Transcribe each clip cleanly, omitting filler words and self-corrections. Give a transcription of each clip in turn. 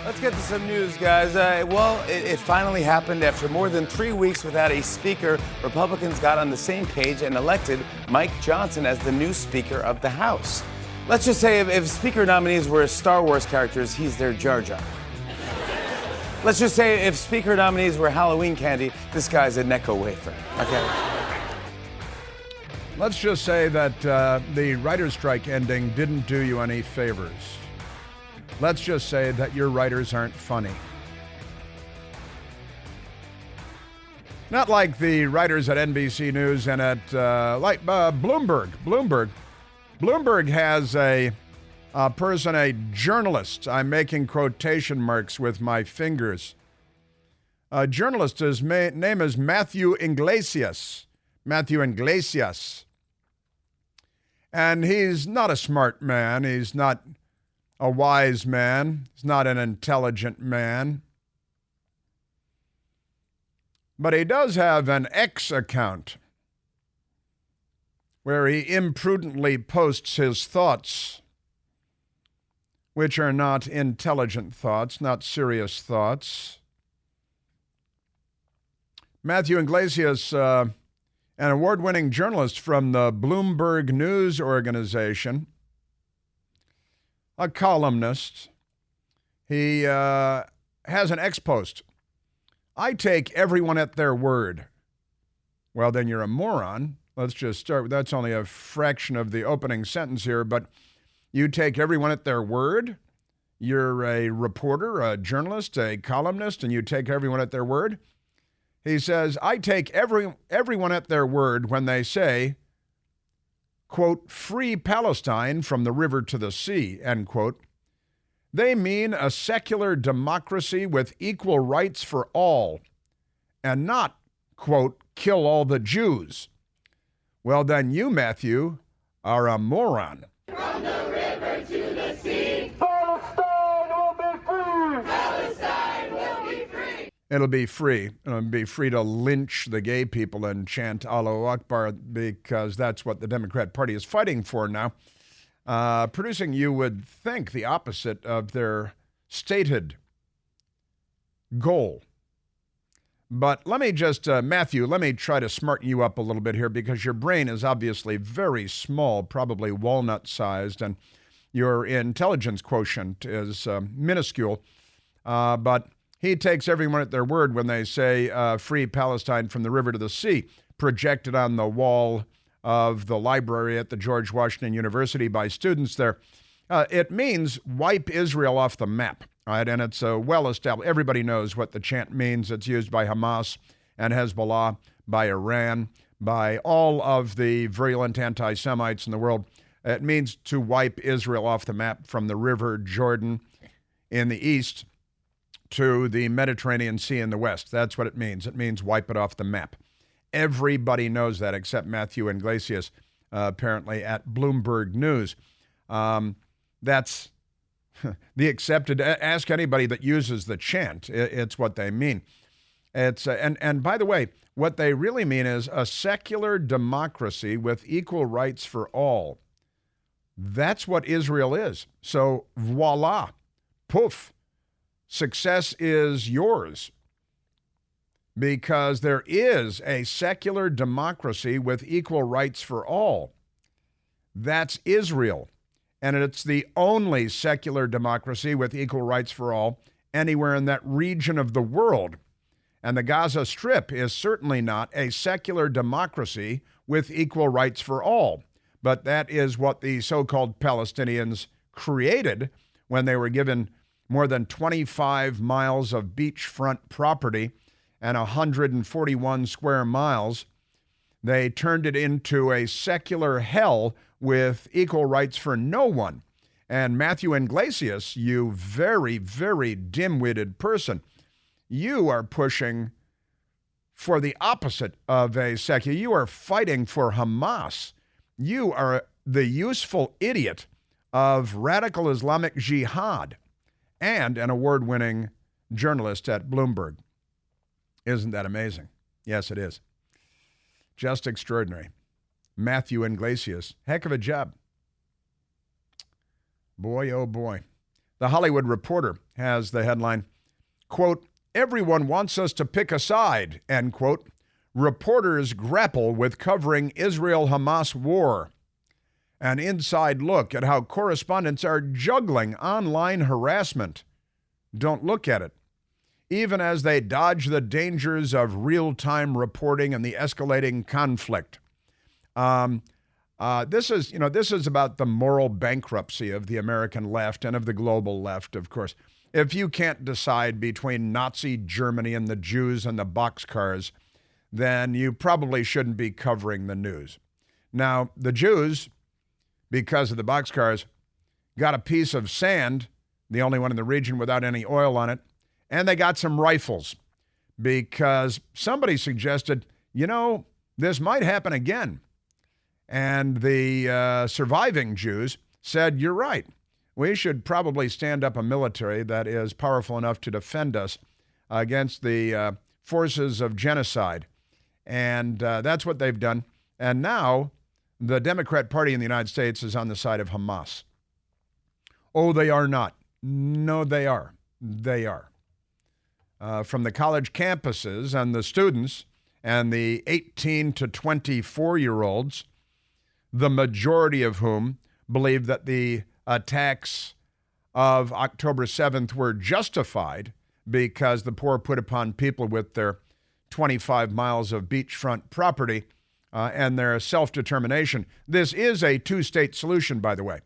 Let's get to some news, guys. It finally happened. After more than 3 weeks without a speaker, Republicans got on the same page and elected Mike Johnson as the new Speaker of the House. Let's just say if Speaker nominees were Star Wars characters, he's their Jar Jar. Let's just say if Speaker nominees were Halloween candy, this guy's a Necco wafer. Okay? Let's just say that the writer's strike ending didn't do you any favors. Let's just say that your writers aren't funny. Not like the writers at NBC News and at Bloomberg. Bloomberg has a journalist. I'm making quotation marks with my fingers. A journalist, his name is Matthew Iglesias. And he's not a smart man. He's not a wise man. He's not an intelligent man. But he does have an X account where he imprudently posts his thoughts, which are not intelligent thoughts, not serious thoughts. Matthew Iglesias, an award-winning journalist from the Bloomberg News organization, a columnist. He has an X post. I take everyone at their word. Well, then you're a moron. Let's just start with that's only a fraction of the opening sentence here, but you take everyone at their word? You're a reporter, a journalist, a columnist, and you take everyone at their word? He says, I take everyone at their word when they say, quote, free Palestine from the river to the sea, end quote. They mean a secular democracy with equal rights for all, and not, quote, kill all the Jews. Well, then you, Matthew, are a moron. From the river to the sea, Palestine will be free! Palestine will be free! It'll be free. It'll be free to lynch the gay people and chant Allahu Akbar because that's what the Democrat Party is fighting for now. Producing, you would think, the opposite of their stated goal. But let me just, Matthew, let me try to smarten you up a little bit here because your brain is obviously very small, probably walnut-sized, and your intelligence quotient is minuscule. But he takes everyone at their word when they say free Palestine from the river to the sea, projected on the wall of the library at the George Washington University by students there. It means wipe Israel off the map, right? And it's well-established. Everybody knows what the chant means. It's used by Hamas and Hezbollah, by Iran, by all of the virulent anti-Semites in the world. It means to wipe Israel off the map from the river Jordan in the east to the Mediterranean Sea in the west. That's what it means. It means wipe it off the map. Everybody knows that except Matthew Iglesias, apparently at Bloomberg News. That's the accepted. Ask anybody that uses the chant. It's what they mean. It's and by the way, what they really mean is a secular democracy with equal rights for all. That's what Israel is. So voila, poof. Success is yours because there is a secular democracy with equal rights for all. That's Israel, and it's the only secular democracy with equal rights for all anywhere in that region of the world. And the Gaza Strip is certainly not a secular democracy with equal rights for all, but that is what the so-called Palestinians created when they were given more than 25 miles of beachfront property and 141 square miles. They turned it into a secular hell with equal rights for no one. And Matthew Iglesias, you very, very dim-witted person, you are pushing for the opposite of a secular. You are fighting for Hamas. You are the useful idiot of radical Islamic jihad and an award-winning journalist at Bloomberg. Isn't that amazing? Yes, it is. Just extraordinary. Matthew Iglesias, heck of a job. Boy, oh boy. The Hollywood Reporter has the headline, quote, "Everyone wants us to pick a side," end quote. Reporters grapple with covering Israel-Hamas war. An inside look at how correspondents are juggling online harassment. Don't look at it. Even as they dodge the dangers of real-time reporting and the escalating conflict. This is about the moral bankruptcy of the American left and of the global left, of course. If you can't decide between Nazi Germany and the Jews and the boxcars, then you probably shouldn't be covering the news. Now, the Jews, because of the boxcars, got a piece of sand, the only one in the region without any oil on it, and they got some rifles because somebody suggested, this might happen again. And the surviving Jews said, you're right. We should probably stand up a military that is powerful enough to defend us against the forces of genocide. And that's what they've done. And now the Democrat Party in the United States is on the side of Hamas. Oh, they are not. No, they are. They are. From the college campuses and the students and the 18 to 24-year-olds, the majority of whom believe that the attacks of October 7th were justified because the poor put upon people with their 25 miles of beachfront property and their self-determination. This is a two-state solution, by the way.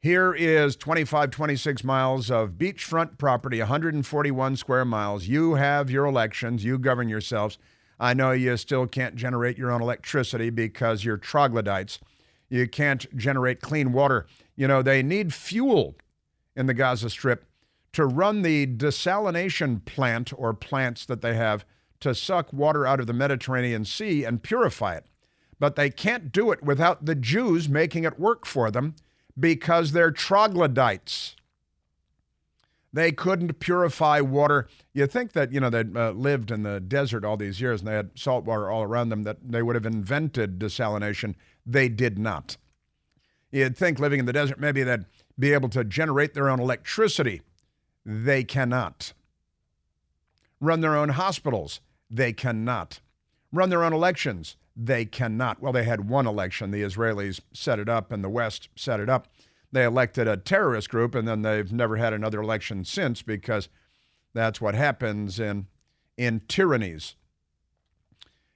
Here is 25, 26 miles of beachfront property, 141 square miles. You have your elections. You govern yourselves. I know you still can't generate your own electricity because you're troglodytes. You can't generate clean water. They need fuel in the Gaza Strip to run the desalination plant or plants that they have to suck water out of the Mediterranean Sea and purify it. But they can't do it without the Jews making it work for them because they're troglodytes. They couldn't purify water. You think that, they'd lived in the desert all these years and they had salt water all around them, that they would have invented desalination. They did not. You'd think living in the desert, maybe they'd be able to generate their own electricity. They cannot. Run their own hospitals. They cannot. Run their own elections. They cannot. Well, they had one election. The Israelis set it up and the West set it up. They elected a terrorist group, and then they've never had another election since because that's what happens in tyrannies.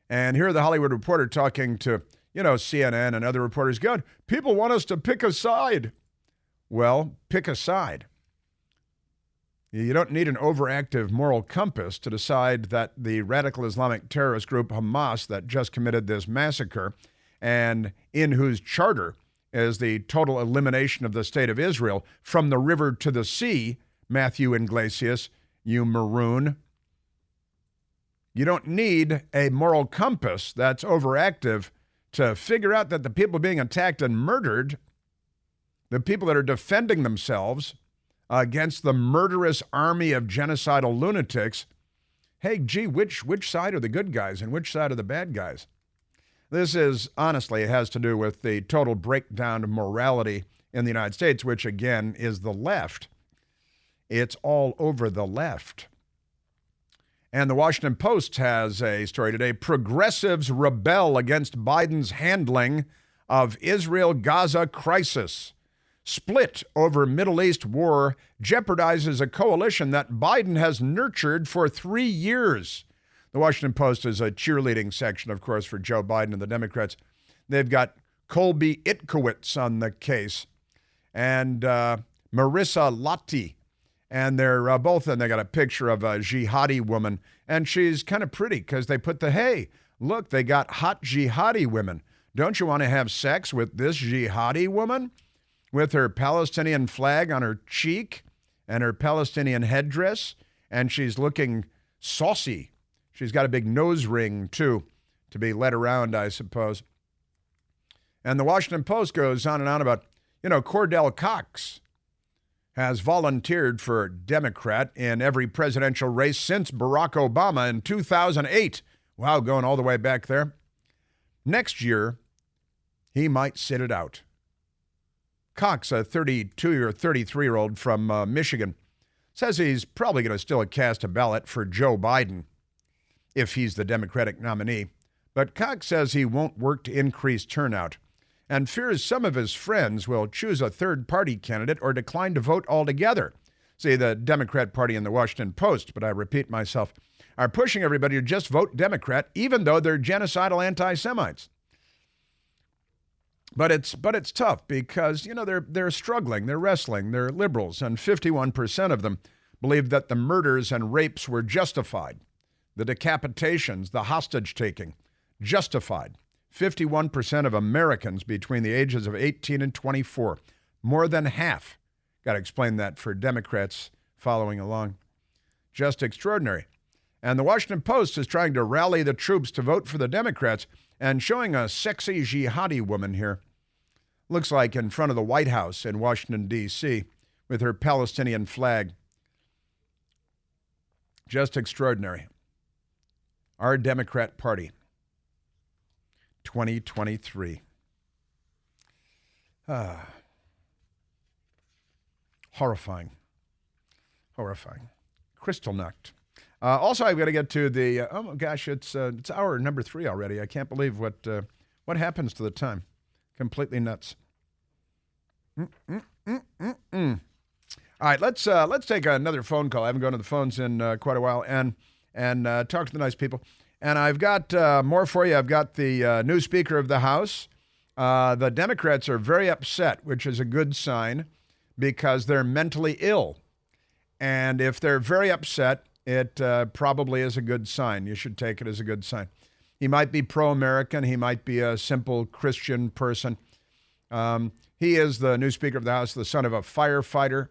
And here the Hollywood Reporter talking to, CNN and other reporters. God, people want us to pick a side. Well, pick a side. You don't need an overactive moral compass to decide that the radical Islamic terrorist group Hamas that just committed this massacre and in whose charter is the total elimination of the state of Israel from the river to the sea, Matthew Iglesias, you maroon. You don't need a moral compass that's overactive to figure out that the people being attacked and murdered, the people that are defending themselves against the murderous army of genocidal lunatics, hey, gee, which side are the good guys and which side are the bad guys? This is, honestly, it has to do with the total breakdown of morality in the United States, which, again, is the left. It's all over the left. And the Washington Post has a story today. Progressives rebel against Biden's handling of Israel-Gaza crisis. Split over Middle East war jeopardizes a coalition that Biden has nurtured for 3 years. The Washington Post is a cheerleading section, of course, for Joe Biden and the Democrats. They've got Colby Itkowitz on the case and Marissa Lottie. And they're both, and they got a picture of a jihadi woman. And she's kind of pretty because they put hey, look, they got hot jihadi women. Don't you want to have sex with this jihadi woman? With her Palestinian flag on her cheek and her Palestinian headdress. And she's looking saucy. She's got a big nose ring, too, to be led around, I suppose. And the Washington Post goes on and on about, Cordell Cox has volunteered for Democrat in every presidential race since Barack Obama in 2008. Wow, going all the way back there. Next year, he might sit it out. Cox, a 32 or 33-year-old from Michigan, says he's probably going to still cast a ballot for Joe Biden if he's the Democratic nominee. But Cox says he won't work to increase turnout and fears some of his friends will choose a third-party candidate or decline to vote altogether. See, the Democrat Party and the Washington Post, but I repeat myself, are pushing everybody to just vote Democrat, even though they're genocidal anti-Semites. But it's tough because, they're struggling, they're wrestling, they're liberals, and 51% of them believe that the murders and rapes were justified. The decapitations, the hostage-taking, justified. 51% of Americans between the ages of 18 and 24, more than half. Got to explain that for Democrats following along. Just extraordinary. And the Washington Post is trying to rally the troops to vote for the Democrats and showing a sexy jihadi woman here. Looks like in front of the White House in Washington, D.C., with her Palestinian flag. Just extraordinary. Our Democrat Party. 2023. Horrifying. Kristallnacht. Also, I've got to get to the, oh my gosh, it's hour number 3 already. I can't believe what happens to the time. Completely nuts. All right, let's take another phone call. I haven't gone to the phones in quite a while and talk to the nice people. And I've got more for you. I've got the new Speaker of the House. The Democrats are very upset, which is a good sign because they're mentally ill. And if they're very upset, it probably is a good sign. You should take it as a good sign. He might be pro-American. He might be a simple Christian person. He is the new Speaker of the House, the son of a firefighter.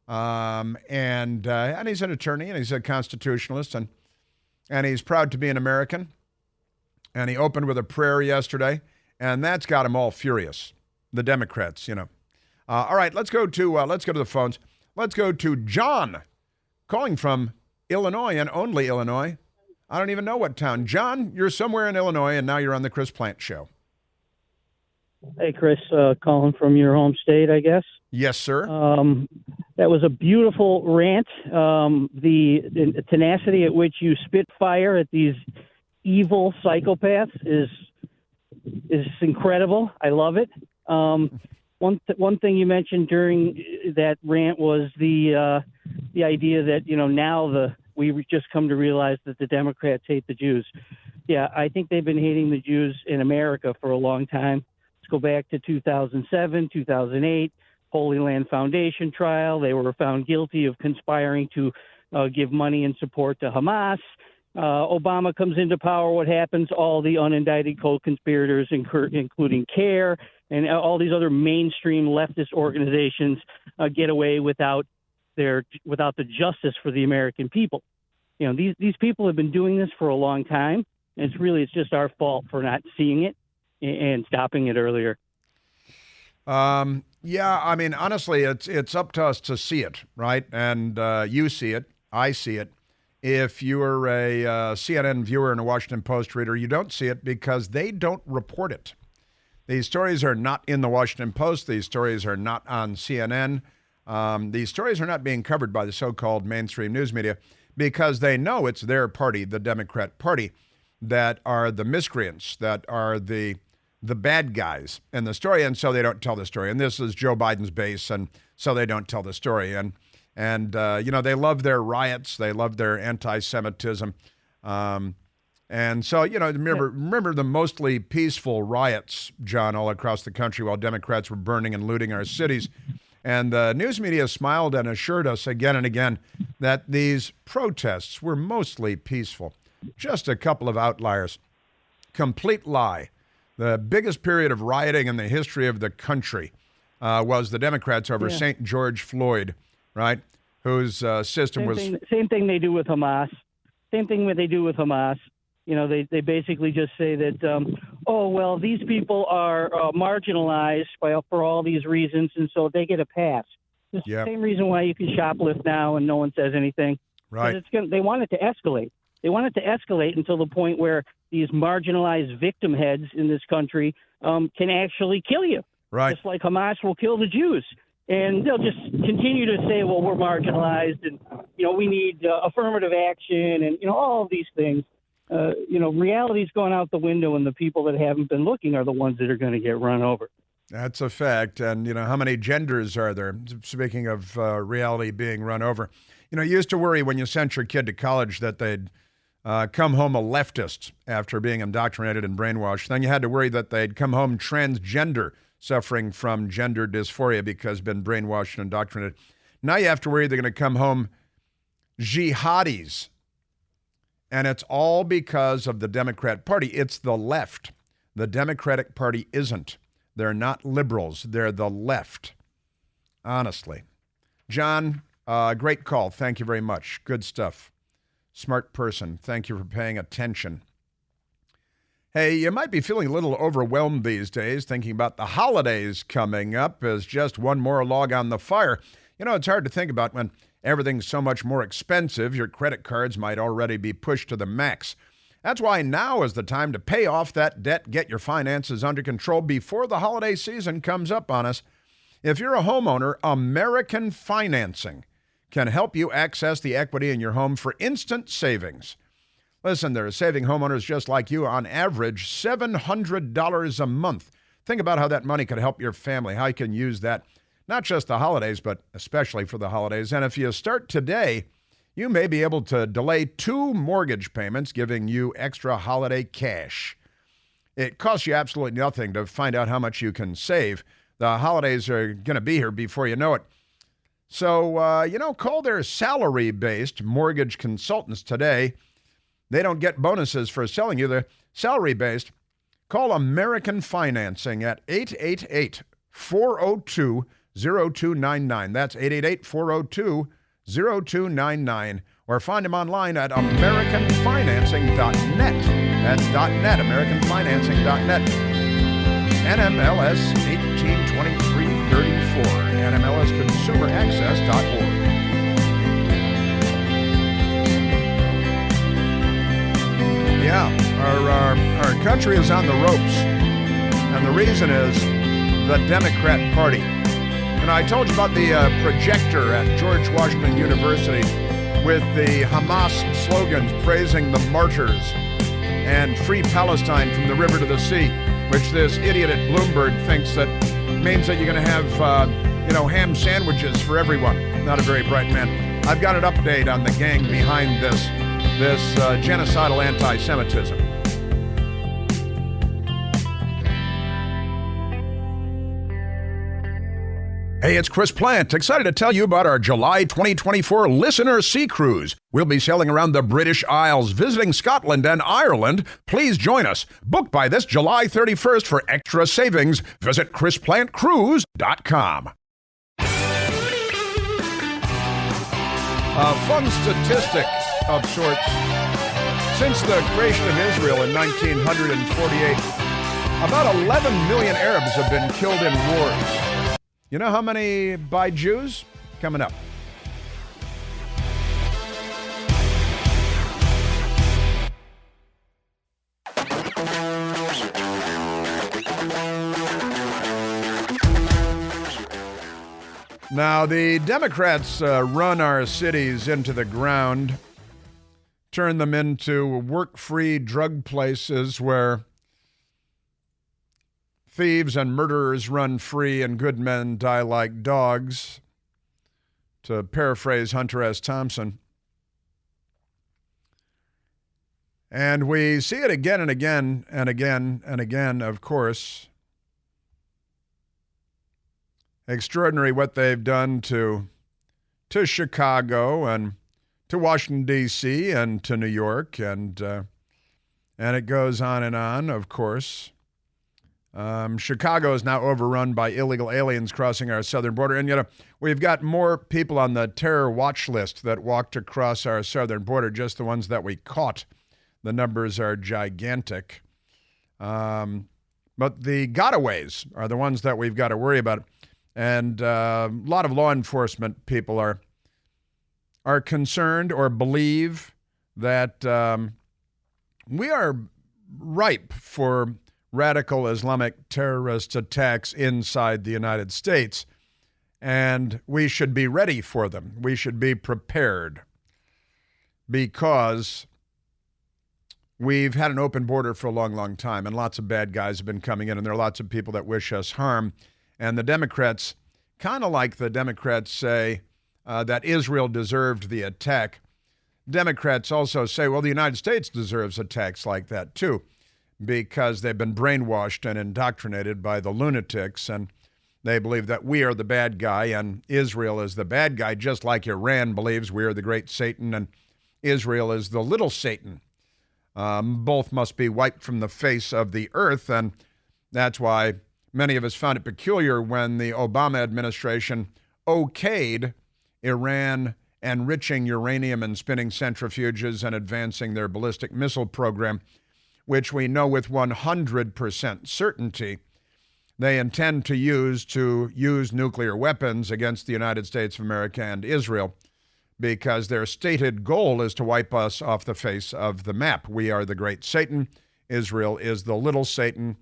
And he's an attorney, and he's a constitutionalist, and he's proud to be an American. And he opened with a prayer yesterday, and that's got him all furious. The Democrats, All right, let's go to the phones. Let's go to John, calling from Illinois and only Illinois. I don't even know what town. John, you're somewhere in Illinois, and now you're on the Chris Plante Show. Hey, Chris, calling from your home state, I guess. Yes, sir. That was a beautiful rant. The tenacity at which you spit fire at these evil psychopaths is incredible. I love it. One thing you mentioned during that rant was the idea that now we just come to realize that the Democrats hate the Jews. Yeah, I think they've been hating the Jews in America for a long time. Let's go back to 2007, 2008. Holy Land Foundation trial. They were found guilty of conspiring to give money and support to Hamas. Obama comes into power. What happens? All the unindicted co-conspirators, including CARE and all these other mainstream leftist organizations, get away without the justice for the American people. These people have been doing this for a long time, and it's just our fault for not seeing it and stopping it earlier. Yeah, I mean, honestly, it's up to us to see it, right? And you see it, I see it. If you're a CNN viewer and a Washington Post reader, you don't see it because they don't report it. These stories are not in the Washington Post. These stories are not on CNN. These stories are not being covered by the so-called mainstream news media because they know it's their party, the Democrat Party, that are the miscreants, that are the bad guys in the story, and so they don't tell the story. And this is Joe Biden's base, and so they don't tell the story. And they love their riots, they love their anti-Semitism, and so remember the mostly peaceful riots, John, all across the country while Democrats were burning and looting our cities. And the news media smiled and assured us again and again that these protests were mostly peaceful. Just a couple of outliers. Complete lie. The biggest period of rioting in the history of the country was the Democrats over St. George Floyd, right? Whose system was... Same thing they do with Hamas. Same thing they do with Hamas. They basically just say that, these people are marginalized for all these reasons, and so they get a pass. It's the same reason why you can shoplift now and no one says anything. Right. They want it to escalate. They want it to escalate until the point where these marginalized victim heads in this country can actually kill you. Right. just like Hamas will kill the Jews. And they'll just continue to say, well, we're marginalized and, we need affirmative action and, all of these things. Reality's gone out the window, and the people that haven't been looking are the ones that are going to get run over. That's a fact. And, how many genders are there? Speaking of reality being run over. You used to worry when you sent your kid to college that they'd come home a leftist after being indoctrinated and brainwashed. Then you had to worry that they'd come home transgender, suffering from gender dysphoria because been brainwashed and indoctrinated. Now you have to worry they're going to come home jihadis. And it's all because of the Democrat Party. It's the left. The Democratic Party isn't. They're not liberals. They're the left. Honestly. John, great call. Thank you very much. Good stuff. Smart person. Thank you for paying attention. Hey, you might be feeling a little overwhelmed these days, thinking about the holidays coming up as just one more log on the fire. It's hard to think about when everything's so much more expensive. Your credit cards might already be pushed to the max. That's why now is the time to pay off that debt, get your finances under control before the holiday season comes up on us. If you're a homeowner, American Financing can help you access the equity in your home for instant savings. Listen, they're saving homeowners just like you on average $700 a month. Think about how that money could help your family, how you can use that, not just the holidays, but especially for the holidays. And if you start today, you may be able to delay 2 mortgage payments, giving you extra holiday cash. It costs you absolutely nothing to find out how much you can save. The holidays are going to be here before you know it. So, call their salary-based mortgage consultants today. They don't get bonuses for selling you. They're salary-based. Call American Financing at 888-402-0299. That's 888-402-0299. Or find them online at AmericanFinancing.net. That's .net, AmericanFinancing.net. NMLS 182334, NMLSConsumerAccess.org. Yeah, our country is on the ropes, and the reason is the Democrat Party. And I told you about the projector at George Washington University with the Hamas slogans praising the martyrs and free Palestine from the river to the sea, which this idiot at Bloomberg thinks that means that you're going to have, ham sandwiches for everyone. Not a very bright man. I've got an update on the gang behind this genocidal anti-Semitism. Hey, it's Chris Plant, excited to tell you about our July 2024 Listener Sea Cruise. We'll be sailing around the British Isles, visiting Scotland and Ireland. Please join us. Book by this July 31st for extra savings. Visit ChrisPlantCruise.com. A fun statistic of sorts. Since the creation of Israel in 1948, about 11 million Arabs have been killed in wars. You know how many by Jews? Coming up. Now, the Democrats run our cities into the ground, turn them into work-free drug places where thieves and murderers run free and good men die like dogs, to paraphrase Hunter S. Thompson. And we see it again and again and again and again, of course. Extraordinary what they've done to Chicago and to Washington, D.C. and to New York, and it goes on, of course. Chicago is now overrun by illegal aliens crossing our southern border. And, we've got more people on the terror watch list that walked across our southern border, just the ones that we caught. The numbers are gigantic. But the gotaways are the ones that we've got to worry about. And a lot of law enforcement people are concerned or believe that we are ripe for radical Islamic terrorist attacks inside the United States, and we should be ready for them. We should be prepared because we've had an open border for a long, long time, and lots of bad guys have been coming in, and there are lots of people that wish us harm. And the Democrats, kind of like the Democrats say that Israel deserved the attack, Democrats also say, well, the United States deserves attacks like that too, because they've been brainwashed and indoctrinated by the lunatics, and they believe that we are the bad guy and Israel is the bad guy, just like Iran believes we are the great Satan and Israel is the little Satan. Both must be wiped from the face of the earth, and that's why many of us found it peculiar when the Obama administration okayed Iran enriching uranium and spinning centrifuges and advancing their ballistic missile program, which we know with 100% certainty they intend to use nuclear weapons against the United States of America and Israel, because their stated goal is to wipe us off the face of the map. We are the great Satan. Israel is the little Satan.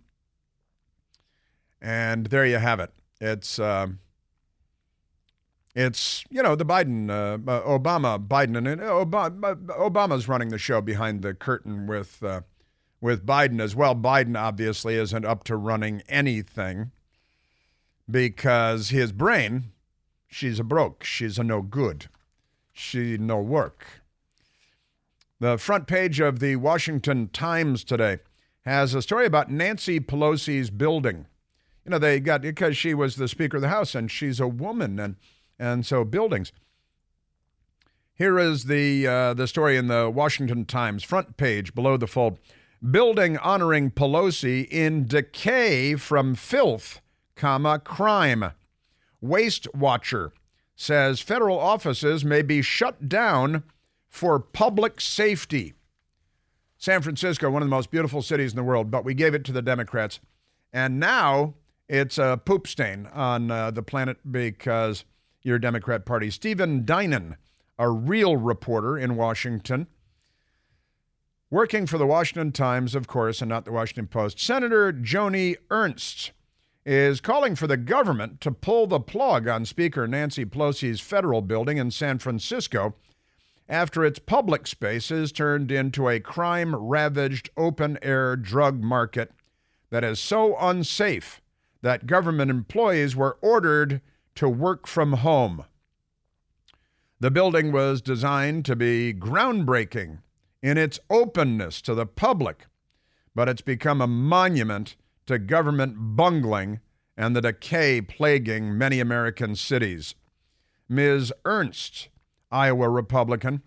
And there you have it. It's the Obama's running the show behind the curtain with Biden as well. Biden obviously isn't up to running anything because his brain, she's a broke. She's a no good. She no work. The front page of the Washington Times today has a story about Nancy Pelosi's building. You know, they got, because she was the Speaker of the House and she's a woman, and so buildings. Here is the story in the Washington Times front page below the fold. Building honoring Pelosi in decay from filth, crime. Waste Watcher says federal offices may be shut down for public safety. San Francisco, one of the most beautiful cities in the world, but we gave it to the Democrats. And now it's a poop stain on the planet because your Democrat Party. Stephen Dinan, a real reporter in Washington, working for the Washington Times, of course, and not the Washington Post. Senator Joni Ernst is calling for the government to pull the plug on Speaker Nancy Pelosi's federal building in San Francisco after its public spaces turned into a crime-ravaged open-air drug market that is so unsafe that government employees were ordered to work from home. The building was designed to be groundbreaking in its openness to the public, but it's become a monument to government bungling and the decay plaguing many American cities. Ms. Ernst, Iowa Republican,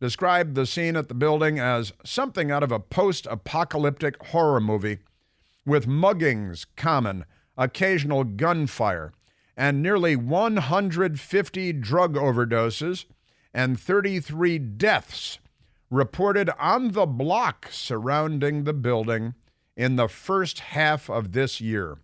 described the scene at the building as something out of a post-apocalyptic horror movie, with muggings common, occasional gunfire, and nearly 150 drug overdoses and 33 deaths reported on the block surrounding the building in the first half of this year.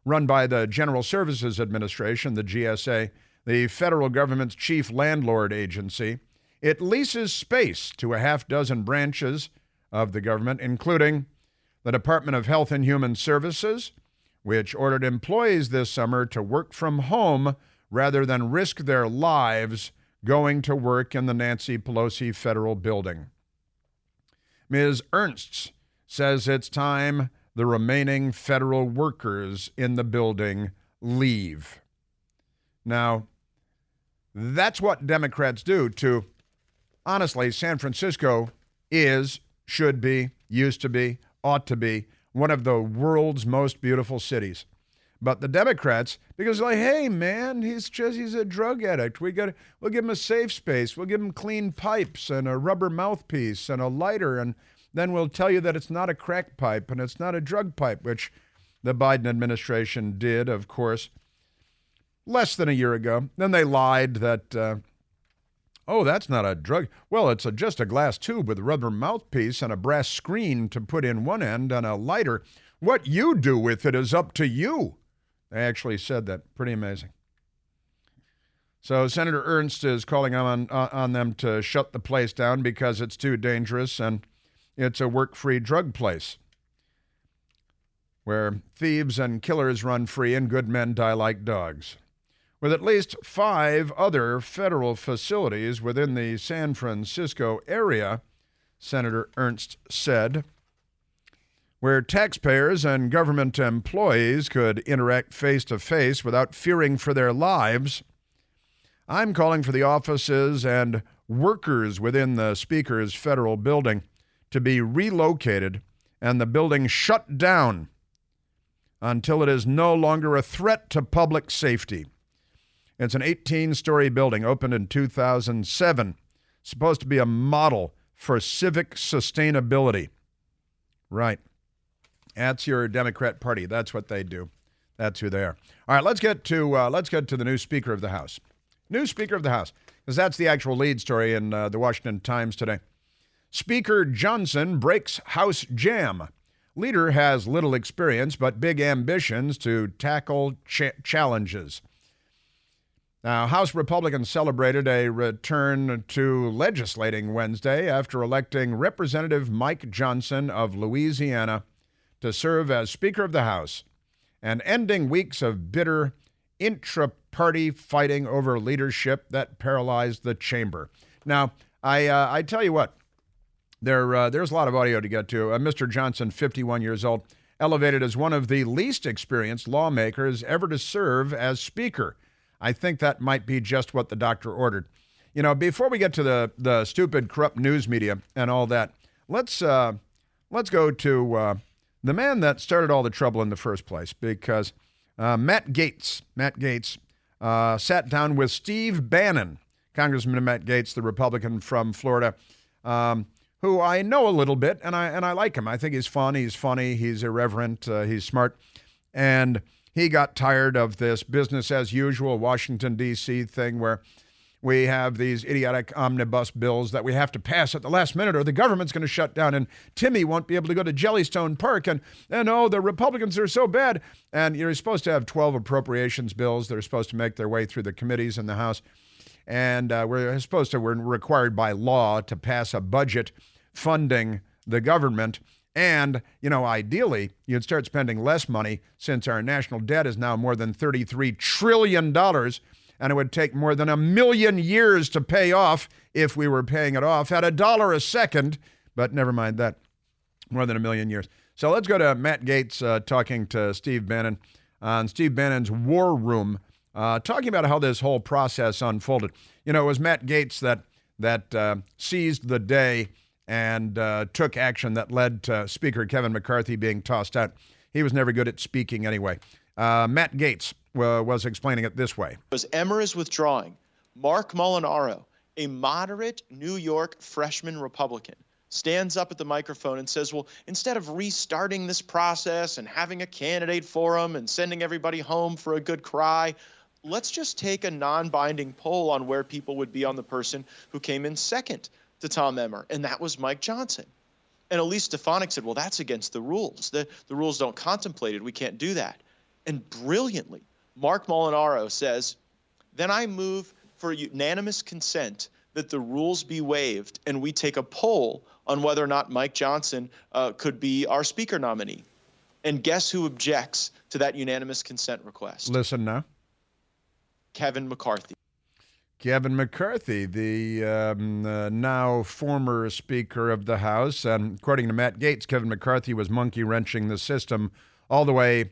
Run by the General Services Administration, the GSA, the federal government's chief landlord agency, it leases space to a half dozen branches of the government, including the Department of Health and Human Services, which ordered employees this summer to work from home rather than risk their lives going to work in the Nancy Pelosi federal building. Ms. Ernst says it's time the remaining federal workers in the building leave. Now, that's what Democrats do to, honestly, San Francisco is, should be, used to be, ought to be one of the world's most beautiful cities. But the Democrats, because like, hey man, he's a drug addict. We'll give him a safe space. We'll give him clean pipes and a rubber mouthpiece and a lighter, and then we'll tell you that it's not a crack pipe and it's not a drug pipe, which the Biden administration did, of course, less than a year ago. Then they lied that, that's not a drug. Well, it's just a glass tube with a rubber mouthpiece and a brass screen to put in one end and a lighter. What you do with it is up to you. They actually said that. Pretty amazing. So Senator Ernst is calling on them to shut the place down because it's too dangerous and it's a work-free drug place. where thieves and killers run free and good men die like dogs. With at least 5 other federal facilities within the San Francisco area, Senator Ernst said, where taxpayers and government employees could interact face-to-face without fearing for their lives, I'm calling for the offices and workers within the Speaker's federal building to be relocated and the building shut down until it is no longer a threat to public safety. It's an 18-story building, opened in 2007, supposed to be a model for civic sustainability. Right. That's your Democrat Party. That's what they do. That's who they are. All right, let's get to the new Speaker of the House. New Speaker of the House, because that's the actual lead story in the Washington Times today. Speaker Johnson breaks House jam. Leader has little experience but big ambitions to tackle challenges. Now, House Republicans celebrated a return to legislating Wednesday after electing Representative Mike Johnson of Louisiana to serve as Speaker of the House and ending weeks of bitter intra-party fighting over leadership that paralyzed the chamber. Now, I tell you what, there's a lot of audio to get to. Mr. Johnson, 51 years old, elevated as one of the least experienced lawmakers ever to serve as Speaker. I think that might be just what the doctor ordered. You know, before we get to the stupid, corrupt news media and all that, let's go to the man that started all the trouble in the first place, because Matt Gaetz sat down with Steve Bannon, Congressman Matt Gaetz, the Republican from Florida, who I know a little bit, and I like him. I think he's fun, he's funny, he's irreverent, he's smart, and he got tired of this business as usual Washington, D.C. thing where we have these idiotic omnibus bills that we have to pass at the last minute or the government's going to shut down and Timmy won't be able to go to Jellystone Park and oh, the Republicans are so bad. And you're supposed to have 12 appropriations bills that are supposed to make their way through the committees in the House. And we're required by law to pass a budget funding the government. And, you know, ideally, you'd start spending less money since our national debt is now more than $33 trillion, and it would take more than 1 million years to pay off if we were paying it off at $1 a second. But never mind that, more than 1 million years. So let's go to Matt Gaetz talking to Steve Bannon on Steve Bannon's War Room, talking about how this whole process unfolded. You know, it was Matt Gaetz that seized the day and took action that led to Speaker Kevin McCarthy being tossed out. He was never good at speaking anyway. Matt Gaetz was explaining it this way. As Emmer is withdrawing, Mark Molinaro, a moderate New York freshman Republican, stands up at the microphone and says, well, instead of restarting this process and having a candidate forum and sending everybody home for a good cry, let's just take a non-binding poll on where people would be on the person who came in second to Tom Emmer, and that was Mike Johnson. And Elise Stefanik said, well, that's against the rules. The rules don't contemplate it. We can't do that. And brilliantly, Mark Molinaro says, then I move for unanimous consent that the rules be waived and we take a poll on whether or not Mike Johnson could be our Speaker nominee. And guess who objects to that unanimous consent request? Listen now. Kevin McCarthy. Kevin McCarthy, the now former Speaker of the House. And according to Matt Gaetz, Kevin McCarthy was monkey-wrenching the system all the way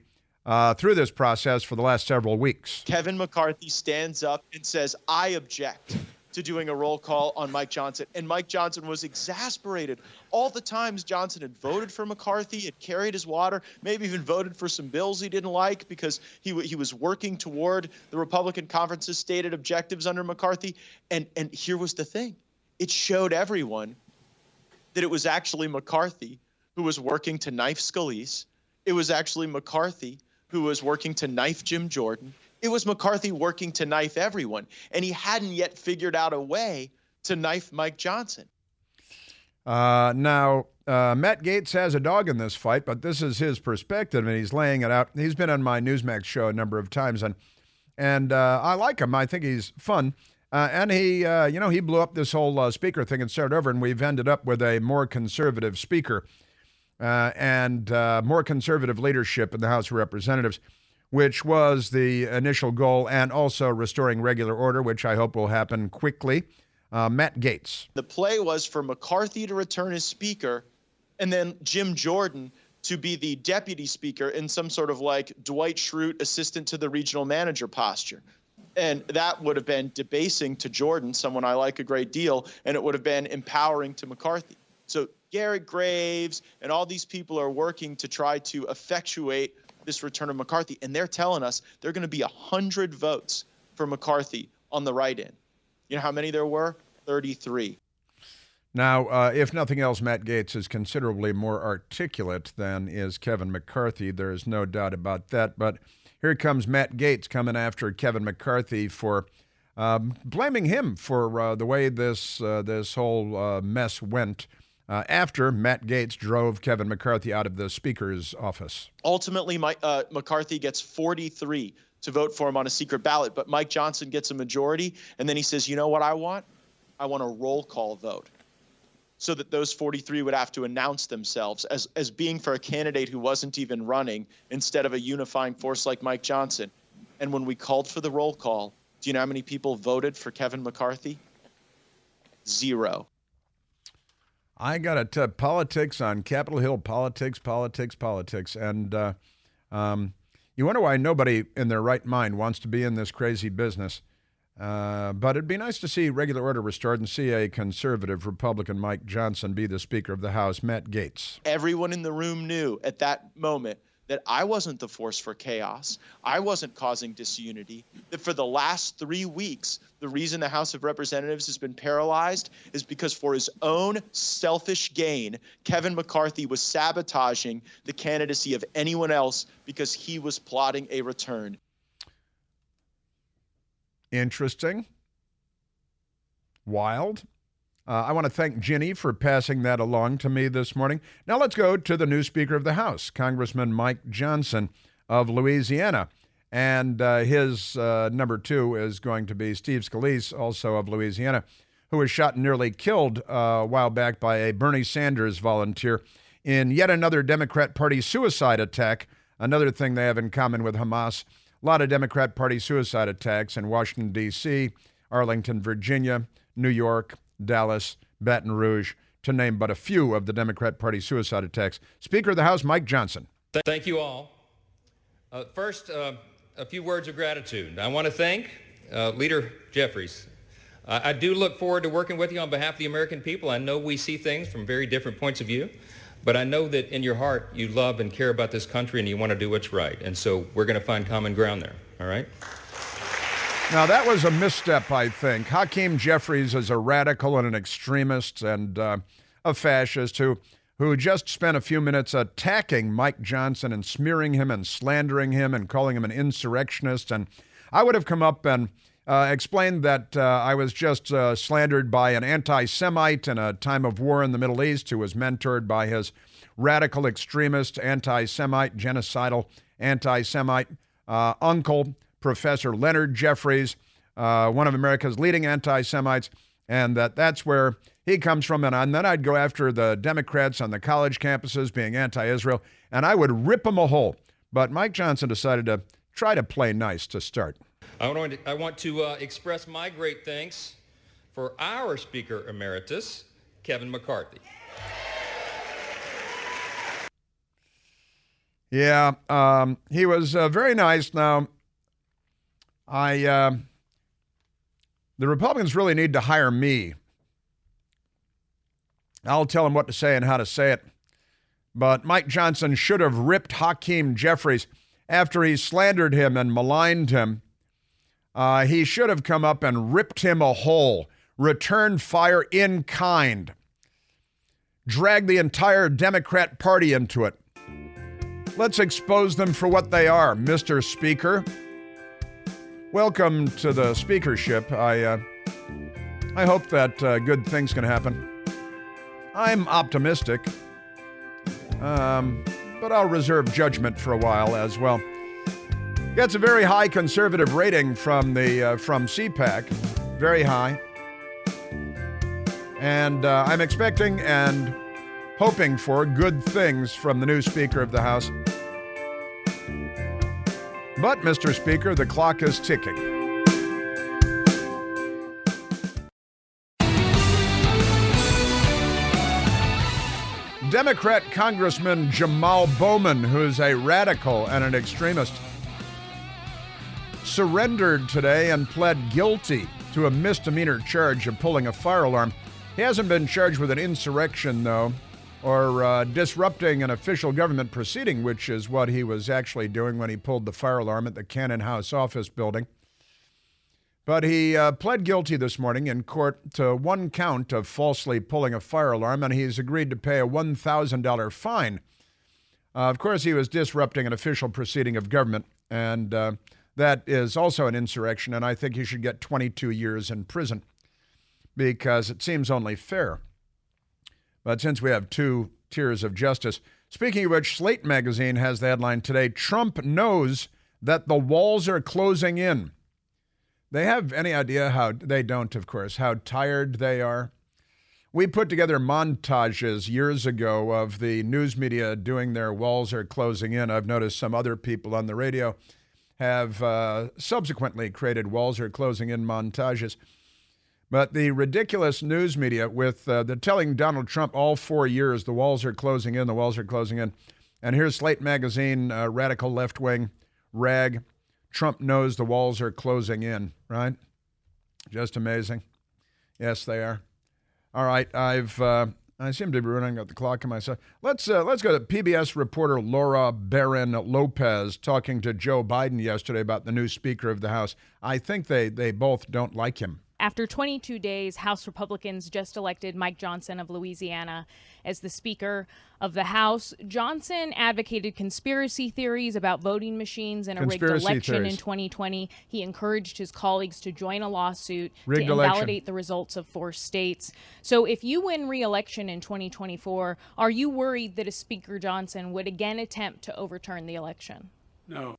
through this process for the last several weeks. Kevin McCarthy stands up and says, I object to doing a roll call on Mike Johnson. And Mike Johnson was exasperated. All the times Johnson had voted for McCarthy, had carried his water, maybe even voted for some bills he didn't like because he was working toward the Republican conference's stated objectives under McCarthy. And here was the thing. It showed everyone that it was actually McCarthy who was working to knife Scalise. It was actually McCarthy who was working to knife Jim Jordan. It was McCarthy working to knife everyone, and he hadn't yet figured out a way to knife Mike Johnson. Now, Matt Gaetz has a dog in this fight, but this is his perspective, and he's laying it out. He's been on my Newsmax show a number of times, and I like him. I think he's fun. And he blew up this whole speaker thing and started over, and we've ended up with a more conservative speaker. and more conservative leadership in the House of Representatives, which was the initial goal, and also restoring regular order, which I hope will happen quickly. Matt Gaetz. The play was for McCarthy to return as Speaker and then Jim Jordan to be the deputy speaker in some sort of like Dwight Schrute assistant to the regional manager posture. And that would have been debasing to Jordan, someone I like a great deal, and it would have been empowering to McCarthy. So Garrett Graves and all these people are working to try to effectuate this return of McCarthy. And they're telling us they're going to be 100 votes for McCarthy on the write-in. You know how many there were? 33. Now, if nothing else, Matt Gaetz is considerably more articulate than is Kevin McCarthy. There is no doubt about that. But here comes Matt Gaetz coming after Kevin McCarthy for blaming him for the way this whole mess went after Matt Gaetz drove Kevin McCarthy out of the Speaker's office. Ultimately, McCarthy gets 43 to vote for him on a secret ballot, but Mike Johnson gets a majority, and then he says, you know what I want? I want a roll call vote, so that those 43 would have to announce themselves as being for a candidate who wasn't even running instead of a unifying force like Mike Johnson. And when we called for the roll call, do you know how many people voted for Kevin McCarthy? 0. I got to tell politics on Capitol Hill, politics. And you wonder why nobody in their right mind wants to be in this crazy business. But it'd be nice to see regular order restored and see a conservative Republican, Mike Johnson, be the Speaker of the House. Matt Gaetz. Everyone in the room knew at that moment that I wasn't the force for chaos. I wasn't causing disunity. That for the last 3 weeks, the reason the House of Representatives has been paralyzed is because for his own selfish gain, Kevin McCarthy was sabotaging the candidacy of anyone else because he was plotting a return. Interesting. Wild. I want to thank Ginny for passing that along to me this morning. Now let's go to the new Speaker of the House, Congressman Mike Johnson of Louisiana. And his number 2 is going to be Steve Scalise, also of Louisiana, who was shot and nearly killed a while back by a Bernie Sanders volunteer in yet another Democrat Party suicide attack, another thing they have in common with Hamas. A lot of Democrat Party suicide attacks in Washington, D.C., Arlington, Virginia, New York, Dallas, Baton Rouge, to name but a few of the Democrat Party suicide attacks. Speaker of the House, Mike Johnson. Thank you all. First, a few words of gratitude. I want to thank Leader Jeffries. I do look forward to working with you on behalf of the American people. I know we see things from very different points of view, but I know that in your heart you love and care about this country and you want to do what's right. And so we're going to find common ground there, all right? Now, that was a misstep, I think. Hakeem Jeffries is a radical and an extremist and a fascist who just spent a few minutes attacking Mike Johnson and smearing him and slandering him and calling him an insurrectionist. And I would have come up and explained that I was just slandered by an anti-Semite in a time of war in the Middle East who was mentored by his radical extremist, anti-Semite, genocidal anti-Semite uncle, Professor Leonard Jeffries, one of America's leading anti-Semites, and that's where he comes from. And then I'd go after the Democrats on the college campuses being anti-Israel, and I would rip them a hole. But Mike Johnson decided to try to play nice to start. I want to express my great thanks for our Speaker Emeritus, Kevin McCarthy. Yeah, he was very nice. Now, the Republicans really need to hire me. I'll tell them what to say and how to say it. But Mike Johnson should have ripped Hakeem Jeffries after he slandered him and maligned him. He should have come up and ripped him a hole, returned fire in kind, dragged the entire Democrat Party into it. Let's expose them for what they are, Mr. Speaker. Welcome to the speakership. I hope that good things can happen. I'm optimistic, but I'll reserve judgment for a while as well. Gets a very high conservative rating from CPAC, very high. And I'm expecting and hoping for good things from the new Speaker of the House. But, Mr. Speaker, the clock is ticking. Democrat Congressman Jamal Bowman, who's a radical and an extremist, surrendered today and pled guilty to a misdemeanor charge of pulling a fire alarm. He hasn't been charged with an insurrection, though, or disrupting an official government proceeding, which is what he was actually doing when he pulled the fire alarm at the Cannon House office building. But he pled guilty this morning in court to one count of falsely pulling a fire alarm, and he's agreed to pay a $1,000 fine. Of course, he was disrupting an official proceeding of government, and that is also an insurrection, and I think he should get 22 years in prison because it seems only fair. But since we have two tiers of justice, speaking of which, Slate magazine has the headline today, Trump knows that the walls are closing in. They have any idea how, they don't, of course, how tired they are? We put together montages years ago of the news media doing their walls are closing in. I've noticed some other people on the radio have subsequently created walls are closing in montages. But the ridiculous news media with they're telling Donald Trump all 4 years the walls are closing in, the walls are closing in. And here's Slate magazine, radical left-wing rag. Trump knows the walls are closing in, right? Just amazing. Yes, they are. All right, I seem to be running out the clock on myself. Let's go to PBS reporter Laura Barron Lopez talking to Joe Biden yesterday about the new Speaker of the House. I think they both don't like him. After 22 days, House Republicans just elected Mike Johnson of Louisiana as the Speaker of the House. Johnson advocated conspiracy theories about voting machines and a rigged election in 2020. He encouraged his colleagues to join a lawsuit to invalidate the results of 4 states. So if you win re-election in 2024, are you worried that a Speaker Johnson would again attempt to overturn the election? No.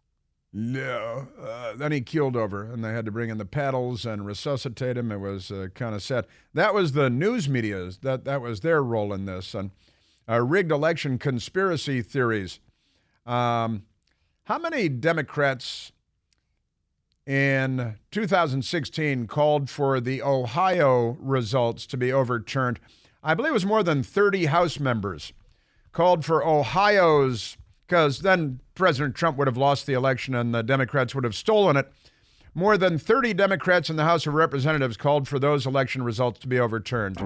Then he keeled over, and they had to bring in the paddles and resuscitate him. It was kind of sad. That was the news media's. That was their role in this. And rigged election conspiracy theories. How many Democrats in 2016 called for the Ohio results to be overturned? I believe it was more than 30 House members called for Ohio's, because then President Trump would have lost the election and the Democrats would have stolen it. More than 30 Democrats in the House of Representatives called for those election results to be overturned.